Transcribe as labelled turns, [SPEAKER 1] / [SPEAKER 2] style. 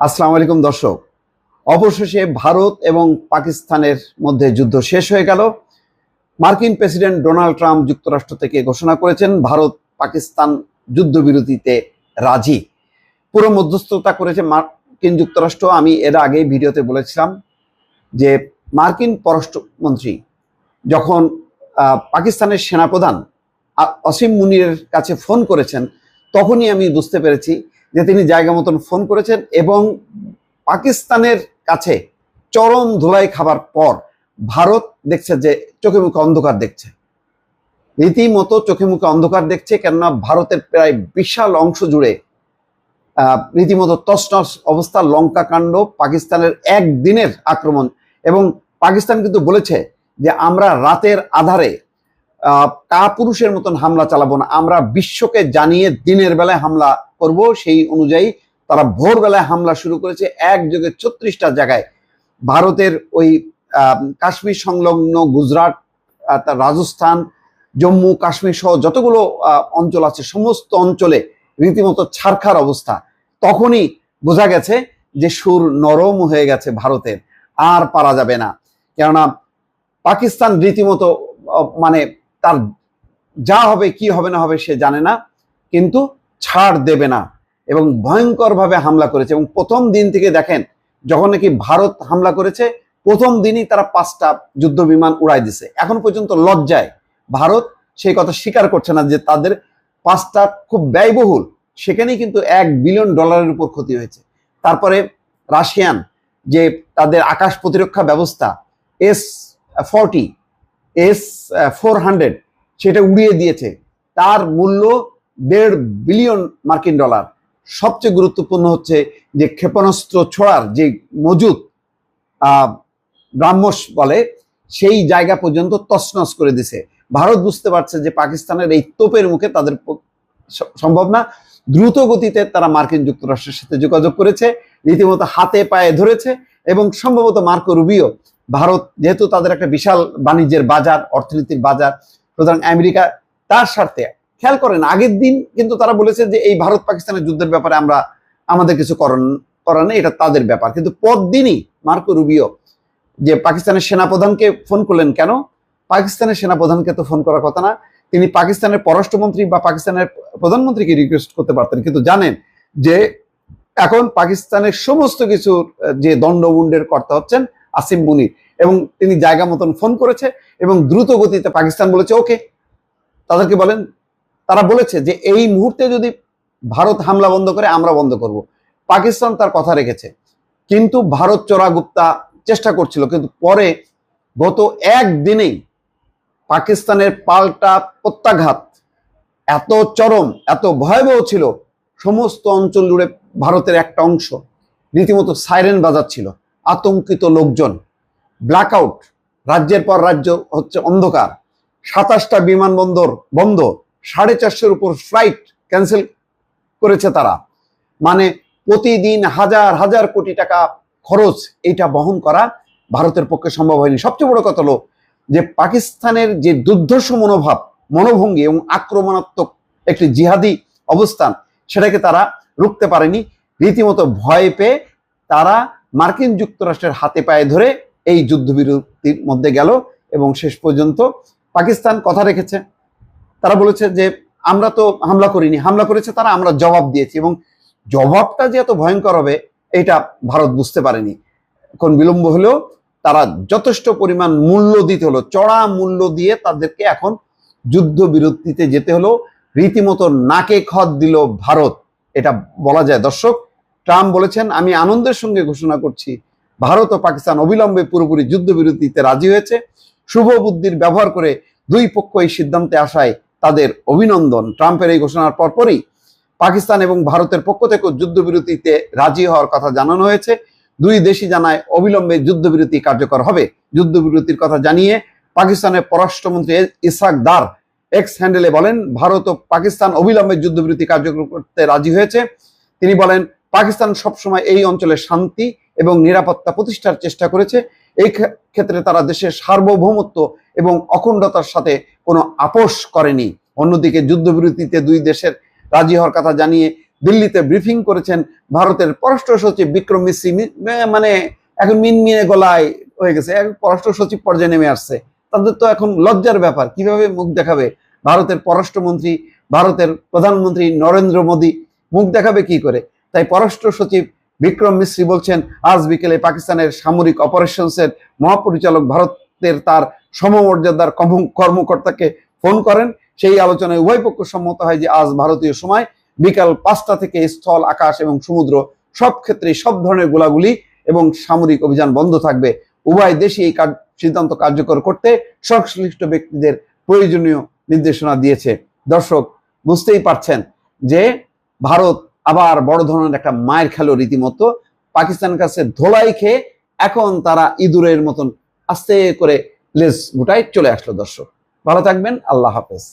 [SPEAKER 1] আসসালামু আলাইকুম দর্শক। অবশেষে ভারত এবং পাকিস্তানের মধ্যে যুদ্ধ শেষ হয়ে গেল। মার্কিন প্রেসিডেন্ট ডোনাল্ড ট্রাম্প যুক্তরাষ্ট্র থেকে ঘোষণা করেছেন ভারত পাকিস্তান যুদ্ধবিরতিতে রাজি। পুরো মধ্যস্থতা করেছে মার্কিন যুক্তরাষ্ট্র। আমি এর আগে ভিডিওতে বলেছিলাম যে মার্কিন পররাষ্ট্রমন্ত্রী যখন পাকিস্তানের সেনাপ্রধান অসীম মুনিরের কাছে ফোন করেছেন, তখনই আমি বুঝতে পেরেছি যে তিনি জায়গা মতন ফোন করেছেন এবং পাকিস্তানের কাছে চরম ধুলাই খাবার পর ভারত দেখছে যে চোখে মুখে অন্ধকার দেখছে, রীতিমতো চোখে মুখে অন্ধকার দেখছে। কেননা ভারতের প্রায় বিশাল অংশ জুড়ে রীতিমতো তছনছ অবস্থা, লঙ্কা কাণ্ড, পাকিস্তানের একদিনের আক্রমণ। এবং পাকিস্তান কিন্তু বলেছে যে আমরা রাতের আধারে কাপুরুষের মতন হামলা চালাবো না, আমরা বিশ্বকে জানিয়ে দিনের বেলায় হামলা করব। সেই অনুযায়ী তারা ভোরবেলায় হামলা শুরু করেছে একযোগে 36টা জায়গায়। ভারতের ওই কাশ্মীর সংলগ্ন গুজরাট, রাজস্থান, জম্মু কাশ্মীর সহ যতগুলো অঞ্চল আছে সমস্ত অঞ্চলে রীতিমতো ছারখার অবস্থা। তখনই বোঝা গেছে যে সুর নরম হয়ে গেছে ভারতের, আর পারা যাবে না। কেননা পাকিস্তান রীতিমতো মানে তার যা হবে কি হবে না হবে সে জানে না, কিন্তু ছাড় দেবে না এবং ভয়ঙ্করভাবে হামলা করেছে। এবং প্রথম দিন থেকে দেখেন, যখন নাকি ভারত হামলা করেছে প্রথম দিনই তারা 5টা যুদ্ধ বিমান উড়াই দিছে। এখন পর্যন্ত লজ্জায় ভারত সেই কথা স্বীকার করছে না যে তাদের 5টা খুব ব্যয়বহুল, সেখানেই কিন্তু $1 বিলিয়ন উপর ক্ষতি হয়েছে। তারপরে রাশিয়ান যে তাদের আকাশ প্রতিরক্ষা ব্যবস্থা S-40 S-400 সেটা উড়িয়ে দিয়েছে, তার মূল্য $1.5 বিলিয়ন। সবচেয়ে গুরুত্বপূর্ণ হচ্ছে যে ক্ষেপণাস্ত্র ছোড়ার যে মজুদ ব্রাহ্মস বলে, সেই জায়গা পর্যন্ত তছনছ করে দিছে। ভারত বুঝতে পারছে যে পাকিস্তানের এই তোপের মুখে তাদের সম্ভব না। দ্রুত গতিতে তারা মার্কিন যুক্তরাষ্ট্রের সাথে যোগাযোগ করেছে, রীতিমতো হাতে পায়ে ধরেছে। এবং সম্ভবত মার্কো রুবিও, ভারত যেহেতু তাদের একটা বিশাল বাণিজ্যের বাজার, অর্থনীতির বাজার, সুতরাং আমেরিকা তার স্বার্থে, খেয়াল করেন আগের দিন কিন্তু তারা বলেছে যে এই ভারত পাকিস্তানের যুদ্ধের ব্যাপারে আমাদের কিছু করার নেই, এটা তাদের ব্যাপার। কিন্তু পরদিনই মার্কো রুবিও যে পাকিস্তানের সেনাপ্রধানকে ফোন করলেন। কেন? পাকিস্তানের সেনাপ্রধানকে তো ফোন করার কথা না, তিনি পাকিস্তানের পররাষ্ট্রমন্ত্রী বা পাকিস্তানের প্রধানমন্ত্রীকে রিকোয়েস্ট করতে পারতেন। কিন্তু জানেন যে এখন পাকিস্তানের সমস্ত কিছু যে দণ্ডমুণ্ডের কর্তা হচ্ছেন আসিম মুনির, এবং তিনি জায়গা মতন ফোন করেছে এবং দ্রুত গতিতে পাকিস্তান বলেছে ওকে। তাদেরকে বলেন, তারা বলেছে যে এই মুহূর্তে যদি ভারত হামলা বন্ধ করে আমরা বন্ধ করব। পাকিস্তান তার কথা রেখেছে, কিন্তু ভারত চোরাগুপ্তা চেষ্টা করছিল। কিন্তু পরে গত একদিনেই পাকিস্তানের পাল্টা প্রত্যাঘাত এত চরম, এত ভয়াবহ ছিল, সমস্ত অঞ্চল জুড়ে ভারতের একটা অংশ রীতিমতো সাইরেন বাজাচ্ছিল, আতঙ্কিত লোকজন, ব্ল্যাকআউট, রাজ্যের পর রাজ্য হচ্ছে অন্ধকার, 27টা বিমানবন্দর বন্ধ, 450-এর উপর ফ্লাইট ক্যান্সেল করেছে তারা। মানে প্রতিদিন হাজার হাজার কোটি টাকা খরচ, এটা বহন করা ভারতের পক্ষে সম্ভব হয়নি। সবচেয়ে বড় কথা হলো যে পাকিস্তানের যে দুর্ধর্ষ মনোভঙ্গি এবং আক্রমণাত্মক একটি জিহাদি অবস্থান, সেটাকে তারা রুখতে পারেনি। রীতিমতো ভয় পেয়ে তারা মার্কিন যুক্তরাষ্ট্রের হাতে পায়ে ধরে এই যুদ্ধবিরতির মধ্যে গেল এবং শেষ পর্যন্ত পাকিস্তান কথা রেখেছে। তারা বলেছে যে আমরা তো হামলা করিনি, হামলা করেছে তারা, আমরা জবাব দিয়েছি। এবং জবাবটা যে এত ভয়ঙ্কর হবে এটা ভারত বুঝতে পারেনি। এখন বিলম্ব হলেও তারা যথেষ্ট পরিমাণ মূল্য দিতে হলো, চড়া মূল্য দিয়ে তাদেরকে এখন যুদ্ধবিরতিতে যেতে হলো। রীতিমতো নাকে খত দিল ভারত, এটা বলা যায়। দর্শক, ট্রাম্প বলেছেন আমি আনন্দের সঙ্গে ঘোষণা করছি ভারত ও পাকিস্তান অবিলম্বে পুরোপুরি যুদ্ধবিরতিতে রাজি হয়েছে। শুভ বুদ্ধির ব্যবহার করে দুই পক্ষ এই সিদ্ধান্তে আসায় তাদের অভিনন্দন। ট্রাম্পের এই ঘোষণার পরপরই পাকিস্তান এবং ভারতের পক্ষ থেকে যুদ্ধবিরতিতে রাজি হওয়ার কথা জানানো হয়েছে। দুই দেশই জানায় অবিলম্বে যুদ্ধবিরতি কার্যকর হবে। যুদ্ধবিরতির কথা জানিয়ে পাকিস্তানের পররাষ্ট্রমন্ত্রী ইসহাক দার এক্স হ্যান্ডেলে বলেন, ভারত ও পাকিস্তান অবিলম্বে যুদ্ধবিরতি কার্যকর করতে রাজি হয়েছে। তিনি বলেন, পাকিস্তান সবসময় এই অঞ্চলে শান্তি এবং নিরাপত্তা প্রতিষ্ঠার চেষ্টা করেছে। এই ক্ষেত্রে তারা দেশের সার্বভৌমত্ব এবং অখণ্ডতার সাথে কোনো আপোষ করেনি। অন্যদিকে যুদ্ধবিরতিতে দুই দেশের রাজি হওয়ার কথা জানিয়ে দিল্লিতে ব্রিফিং করেছেন ভারতের পররাষ্ট্র সচিব বিক্রম মিশ্রি। মানে এখন মিনমিনে গলায় হয়ে গেছে, এখন পররাষ্ট্র সচিব পর্যায়ে নেমে আসছে। তাদের তো এখন লজ্জার ব্যাপার, কিভাবে মুখ দেখাবে ভারতের পররাষ্ট্রমন্ত্রী, ভারতের প্রধানমন্ত্রী নরেন্দ্র মোদী মুখ দেখাবে কি করে? তাই পররাষ্ট্র সচিব বিক্রম মিশ্রি বলছেন, আজ বিকেলে পাকিস্তানের সামরিক অপারেশনসের মহাপরিচালক ভারতের তার সমমর্যাদার কর্মকর্তাকে ফোন করেন। সেই আলোচনায় উভয় পক্ষ সম্মত হয় যে আজ ভারতীয় সময় বিকাল 5টা থেকে স্থল, আকাশ এবং সমুদ্র সব ক্ষেত্রে সব ধরনের গোলাগুলি এবং সামরিক অভিযান বন্ধ থাকবে। উভয় দেশই এই সিদ্ধান্ত কার্যকর করতে সংশ্লিষ্ট ব্যক্তিদের প্রয়োজনীয় নির্দেশনা দিয়েছে। দর্শক, বুঝতেই পারছেন যে ভারত আবার বড় ধরনের একটা মায়ের খেলো রীতিমতো পাকিস্তানের কাছে ধোলাই খেয়ে এখন তারা ইঁদুরের মতন আস্তে করে লেজ গুটায় চলে আসলো। দর্শক, ভালো থাকবেন, আল্লাহ হাফেজ।